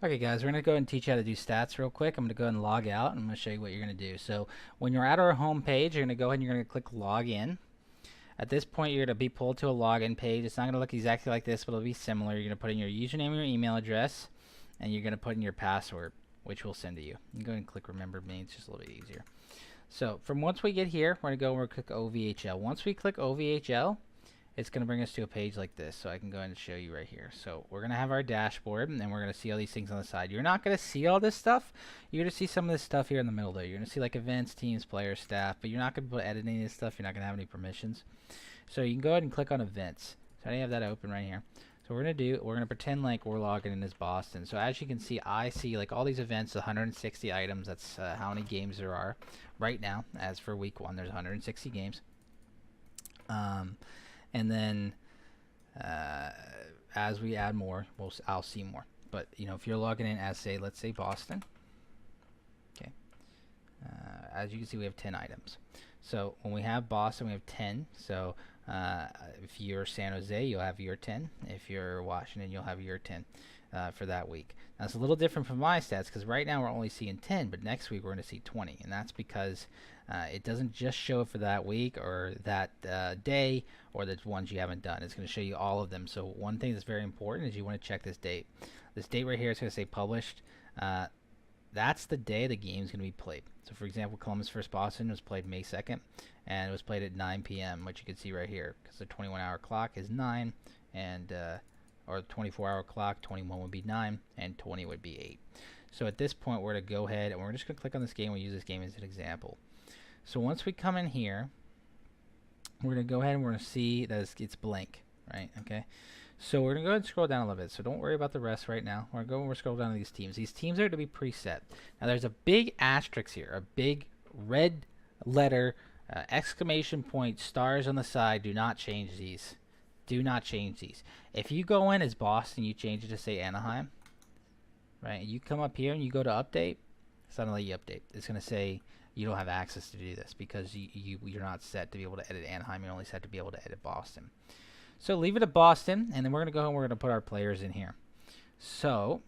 Okay guys, we're going to go ahead and teach you how to do stats real quick. I'm going to go ahead and log out and I'm going to show you what you're going to do. So when you're at our home page, you're going to go ahead and you're going to click log in. At this point, you're going to be pulled to a login page. It's not going to look exactly like this, but it'll be similar. You're going to put in your username and your email address, and you're going to put in your password, which we'll send to you. You can go ahead and click remember me. It's just a little bit easier. So from once we get here, we're going to go and we're click OVHL. Once we click OVHL, it's going to bring us to a page like this. So I can go ahead and show you right here. So we're going to have our dashboard, and then we're going to see all these things on the side. You're not going to see all this stuff. You're going to see some of this stuff here in the middle there. You're going to see like events, teams, players, staff, but you're not going to put editing this stuff. You're not going to have any permissions. So you can go ahead and click on events. So I have that open right here. So we're going to pretend like we're logging in as Boston. So as you can see, I see like all these events, 160 items. That's how many games there are right now. As for week 1, there's 160 games. And then as we add more, I'll see more. But you know, if you're logging in as let's say Boston, okay. As you can see, we have 10 items. So when we have Boston, we have 10. So if you're San Jose, you'll have your 10. If you're Washington, you'll have your 10 for that week. Now it's a little different from my stats because right now we're only seeing 10, but next week we're going to see 20, and that's because it doesn't just show it for that week or that day or the ones you haven't done. It's going to show you all of them. So one thing that's very important is you want to check this date. This date right here is going to say published. That's the day the game is going to be played. So for example, Columbus vs. Boston was played May 2nd, and it was played at 9 p.m., which you can see right here, because the 21-hour clock is 9, and or the 24-hour clock, 21 would be 9, and 20 would be 8. So at this point, we're going to go ahead, and we're just going to click on this game. We'll use this game as an example. So once we come in here, we're going to go ahead and we're going to see that it's blank, right? Okay. So we're going to go ahead and scroll down a little bit. So don't worry about the rest right now. We're going to scroll down to these teams. These teams are to be preset. Now there's a big asterisk here, a big red letter, exclamation point, stars on the side. Do not change these. Do not change these. If you go in as Boston, you change it to say Anaheim, right? You come up here and you go to update. It's not going to let you update. It's going to say you don't have access to do this because you're not set to be able to edit Anaheim. You're only set to be able to edit Boston. So leave it at Boston, and then we're going to go and we're going to put our players in here. So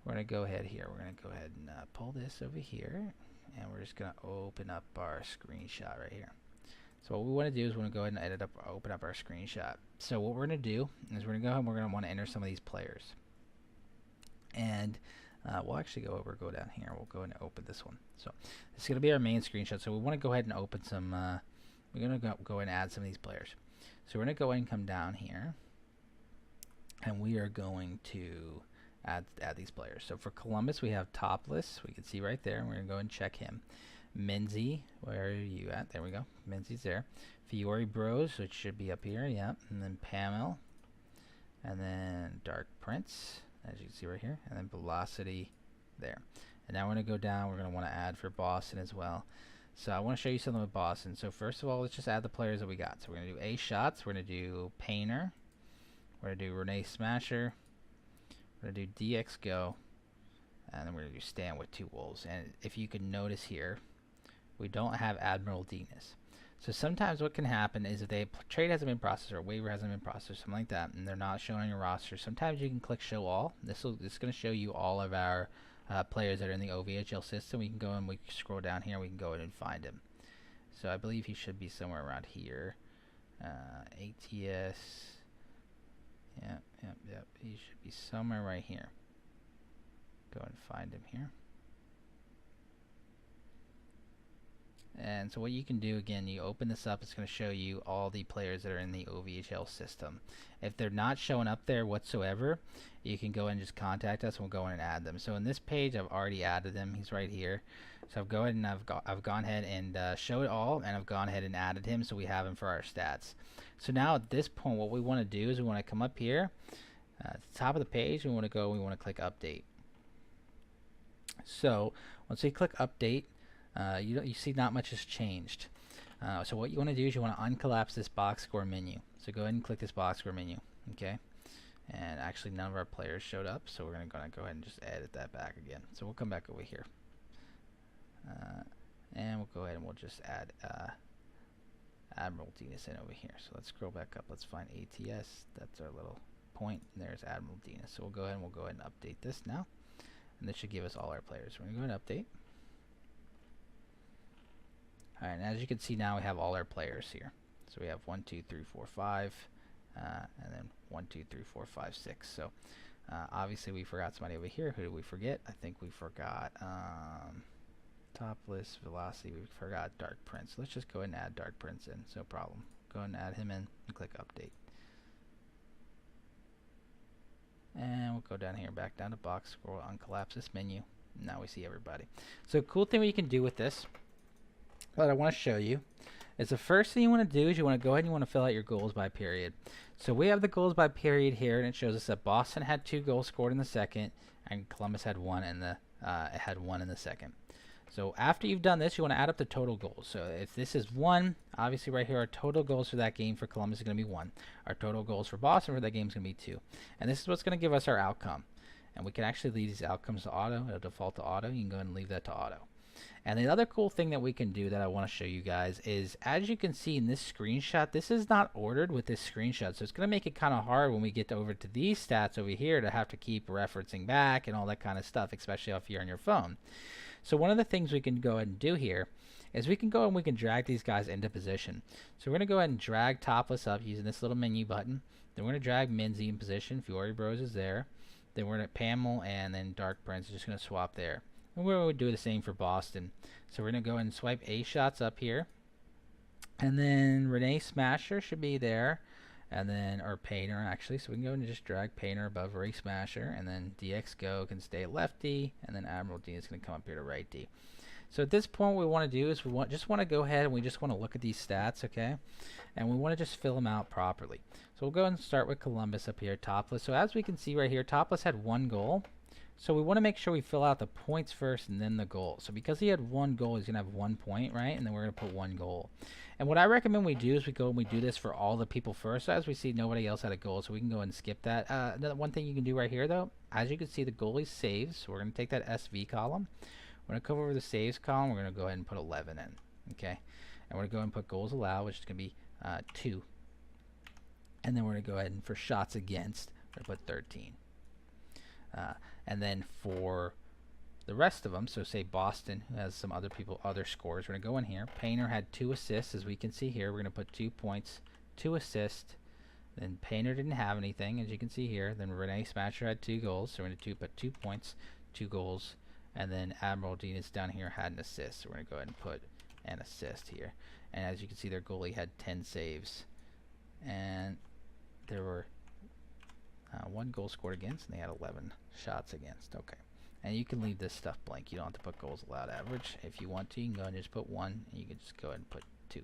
we're going to go ahead here. We're going to go ahead and pull this over here, and we're just going to open up our screenshot right here. So what we want to do is we're going to go ahead and open up our screenshot. So what we're going to do is we're going to go ahead and we're going to want to enter some of these players. And we'll actually go down here. We'll go ahead and open this one. So this is going to be our main screenshot. So we want to go ahead and open some, we're going to go ahead and add some of these players. So we're going to go ahead and come down here, and we are going to add these players. So for Columbus, we have Topless. We can see right there. We're going to go and check him. Menzie, where are you at? There we go. Menzie's there. Fiore Bros, which should be up here. Yep. And then Pamel. And then Dark Prince, as you can see right here. And then Velocity there. And now we're going to go down. We're going to want to add for Boston as well. So I want to show you something with Boston. So first of all, let's just add the players that we got. So we're going to do A Shots. We're going to do Painter. We're going to do Renee Smasher. We're going to do DX Go. And then we're going to do Stand with 2 Wolves. And if you can notice here, we don't have Admiral Dinas. So sometimes what can happen is if the trade hasn't been processed or a waiver hasn't been processed, something like that, and they're not showing on your roster, sometimes you can click Show All. This is going to show you all of our players that are in the OVHL system. We can go and we can scroll down here. We can go in and find him. So I believe he should be somewhere around here. ATS. Yep. He should be somewhere right here. Go and find him here. And so what you can do, again, you open this up, it's going to show you all the players that are in the OVHL system. If they're not showing up there whatsoever, you can go and just contact us and we'll go in and add them. So in this page, I've already added them. He's right here. So I've gone ahead and showed it all, and I've gone ahead and added him so we have him for our stats. So now at this point, what we want to do is we want to come up here at the top of the page. We want to click update. So once we click update, you see not much has changed. So what you want to do is you want to uncollapse this box score menu. So go ahead and click this box score menu. Okay. And actually none of our players showed up, so we're going to go ahead and just edit that back again. So we'll come back over here. And we'll go ahead and we'll just add Admiral Dinas in over here. So let's scroll back up. Let's find ATS. That's our little point. And there's Admiral Dinas. So we'll go ahead and update this now. and this should give us all our players. We're going to go and update. Alright, and as you can see now we have all our players here. So we have 1, 2, 3, 4, 5, and then 1, 2, 3, 4, 5, 6. So obviously we forgot somebody over here. Who did we forget? I think we forgot Topless, Velocity. We forgot Dark Prince. Let's just go ahead and add Dark Prince in. No problem. Go ahead and add him in and click update. And we'll go down here, back down to box, scroll, uncollapse this menu. Now we see everybody. So cool thing we can do with this that I want to show you is the first thing you want to do is you want to go ahead and you want to fill out your goals by period. So we have the goals by period here, and it shows us that Boston had 2 goals scored in the second, and Columbus had 1 in the had 1 in the second. So after you've done this, you want to add up the total goals. So if this is 1, obviously right here our total goals for that game for Columbus is going to be 1. Our total goals for Boston for that game is going to be 2. And this is what's going to give us our outcome. And we can actually leave these outcomes to auto. It'll default to auto. You can go ahead and leave that to auto. And the other cool thing that we can do that I want to show you guys is, as you can see in this screenshot, this is not ordered with this screenshot. So it's going to make it kind of hard when we get over to these stats over here to have to keep referencing back and all that kind of stuff, especially if you're on your phone. So one of the things we can go ahead and do here is we can go and we can drag these guys into position. So we're going to go ahead and drag Topless up using this little menu button. Then we're going to drag Minzy in position. Fury Bros is there. Then we're going to Pamel, and then Dark Prince is just going to swap there. And we're going to do the same for Boston. So we're going to go ahead and swipe A shots up here. And then Renee Smasher should be there. And then, or Painter actually. So we can go and just drag Painter above Ray Smasher. And then DX Go can stay at left D. And then Admiral D is going to come up here to right D. So at this point what we want to do is we just want to go ahead and we just want to look at these stats, okay? And we want to just fill them out properly. So we'll go and start with Columbus up here, Topless. So as we can see right here, Topless had 1 goal. So we want to make sure we fill out the points first and then the goal. So because he had 1 goal, he's going to have 1 point, right? And then we're going to put 1 goal. And what I recommend we do is we go and we do this for all the people first. So as we see, nobody else had a goal, so we can go and skip that. Another one thing you can do right here, though, as you can see, the goalie saves. So we're going to take that SV column. We're going to cover over the saves column. We're going to go ahead and put 11 in, okay? And we're going to go ahead and put goals allowed, which is going to be 2. And then we're going to go ahead and for shots against, we're going to put 13. And then for the rest of them, so say Boston, who has some other scores, we're going to go in here. Painter had 2 assists, as we can see here. We're going to put 2 points, 2 assists. Then Painter didn't have anything, as you can see here. Then Renee Smasher had 2 goals, so we're going to put 2 points, 2 goals. And then Admiral Dean is down here, had an assist, so we're going to go ahead and put an assist here. And as you can see, their goalie had 10 saves. And there were 1 goal scored against, and they had 11 shots against. Okay. And you can leave this stuff blank. You don't have to put goals allowed average. If you want to, you can go and just put 1, and you can just go ahead and put 2.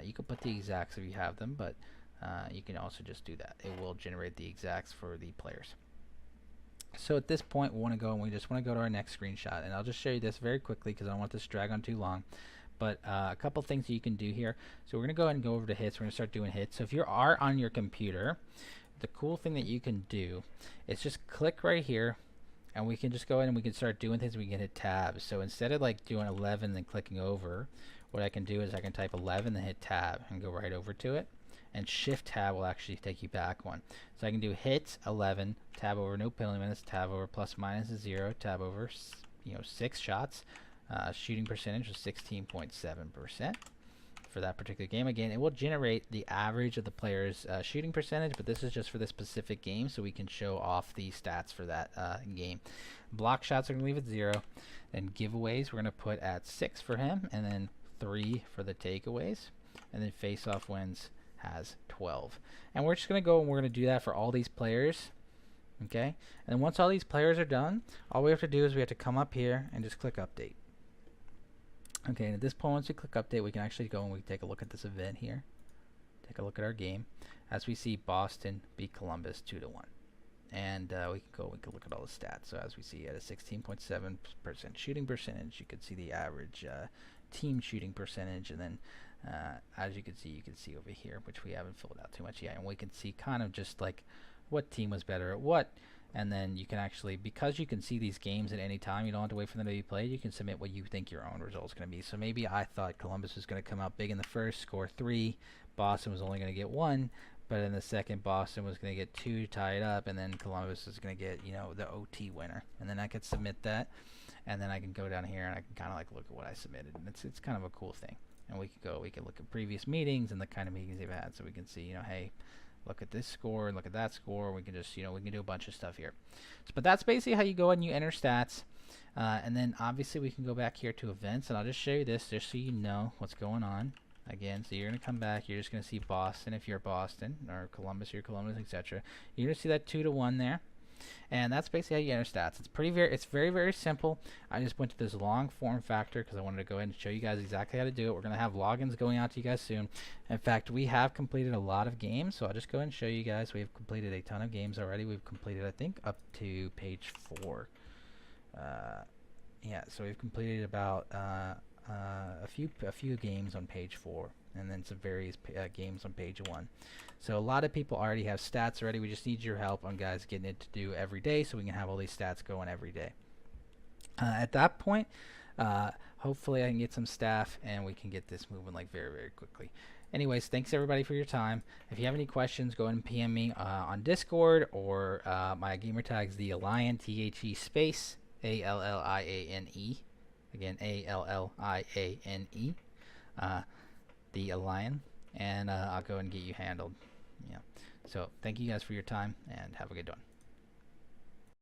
You can put the exacts if you have them, but you can also just do that. It will generate the exacts for the players. So at this point, we want to go and we just want to go to our next screenshot. And I'll just show you this very quickly because I don't want this to drag on too long. But a couple things that you can do here. So we're going to go ahead and go over to hits. We're going to start doing hits. So if you are on your computer, the cool thing that you can do is just click right here. And we can just go ahead and we can start doing things. We can hit tab. So instead of like doing 11 and then clicking over, what I can do is I can type 11 and hit tab and go right over to it. And shift tab will actually take you back 1. So I can do hit 11, tab over no penalty minutes, tab over plus minus is 0, tab over 6 shots. Shooting percentage was 16.7% for that particular game. Again, it will generate the average of the player's shooting percentage, but this is just for this specific game, so we can show off the stats for that game. Block shots are going to leave at 0, and giveaways we're going to put at 6 for him, and then 3 for the takeaways, and then face-off wins has 12. And we're just going to go and we're going to do that for all these players. Okay, and then once all these players are done, all we have to do is we have to come up here and just click update. Okay, and at this point, once we click update, we can actually go and we take a look at this event here. Take a look at our game. As we see, Boston beat Columbus 2-1. And we can look at all the stats. So as we see, at a 16.7% shooting percentage, you can see the average team shooting percentage, and then as you can see over here, which we haven't filled out too much yet, and we can see kind of just like what team was better at what. And then you can actually, because you can see these games at any time, you don't have to wait for them to be played, you can submit what you think your own result is going to be. So maybe I thought Columbus was going to come out big in the first, score 3, Boston was only going to get 1, but in the second, Boston was going to get 2 tied up, and then Columbus is going to get, you know, the OT winner. And then I could submit that, and then I can go down here and I can kind of like look at what I submitted, and it's kind of a cool thing. And we can look at previous meetings and the kind of meetings they've had, so we can see, you know, hey, look at this score and look at that score. We can just, you know, we can do a bunch of stuff here. So, but that's basically how you go and you enter stats. And then obviously we can go back here to events, and I'll just show you this just so you know what's going on. Again, so you're going to come back, you're just going to see Boston if you're Boston, or Columbus if you're Columbus, etc. You're going to see that 2-1 there. And that's basically how you enter stats. It's very, very simple. I just went to this long form factor because I wanted to go ahead and show you guys exactly how to do it. We're going to have logins going out to you guys soon. In fact, we have completed a lot of games, so I'll just go ahead and show you guys. We've completed a ton of games already. We've completed, I think, up to page 4. Yeah, so we've completed about a few games on page 4, and then some various games on page 1. So a lot of people already have stats already. We just need your help on guys getting it to do every day, so we can have all these stats going every day. At that point, hopefully I can get some staff and we can get this moving like very, very quickly. Anyways, thanks everybody for your time. If you have any questions, go ahead and PM me on Discord, or my gamer tag's the Allian, THE space ALLIANE. Again, ALLIANE, the Allian, and I'll go and get you handled. Yeah. So thank you guys for your time, and have a good one.